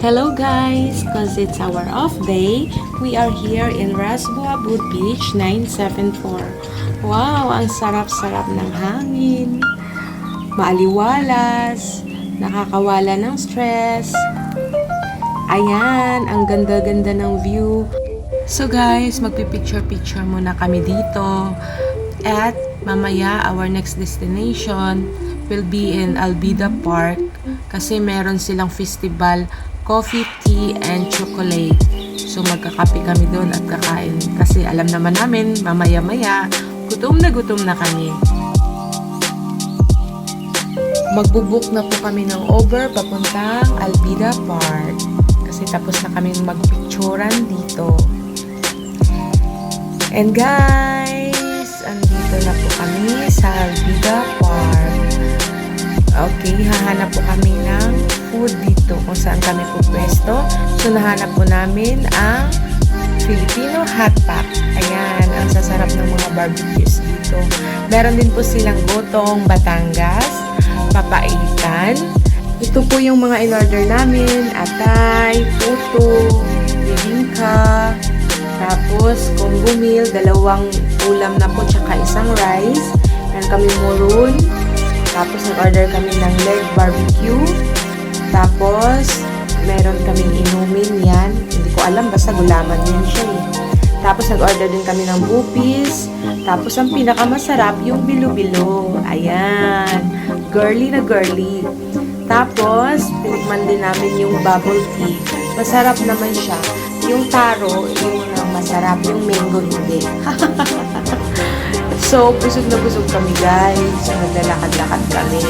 Hello guys! Cause it's our off day, we are here in Ras Buabud Beach 974. Wow! Ang sarap-sarap ng hangin. Maaliwalas. Nakakawala ng stress. Ayan! Ang ganda-ganda ng view. So guys, magpipicture-picture muna kami dito. At mamaya, our next destination will be in Albida Park. Kasi meron silang festival, coffee, tea, and chocolate. So magkakape kami doon at kakain. Kasi alam naman namin, mamaya-maya, gutom na kami. Magbubook na po kami ng Uber papuntang Albida Park. Kasi tapos na kami magpicturan dito. And guys, andito na po kami sa Albida Park. Okay, hahanap po kami ng food dito kung saan kami po pwesto. So, nahanap po namin ang Filipino hotpot. Ayan, ang sasarap ng mga barbecues dito. Meron din po silang gotong Batangas, papaitan. Ito po yung mga in-order namin. Atay, puto, bibingka, tapos combo meal, 2 ulam na po, tsaka isang rice. Meron kami maroon. Tapos nag-order kami ng leg barbecue. Tapos meron kaming inumin yan. Hindi ko alam, basta gulaman yan siya eh. Tapos nag-order din kami ng bupis. Tapos ang pinakamasarap, yung bilo-bilo. Ayan. Girly na girly. Tapos, tinikman din namin yung bubble tea. Masarap naman siya. Yung taro, yung masarap. Yung mango, hindi. So, busog na busog kami guys. So, naglalakad-lakad kami.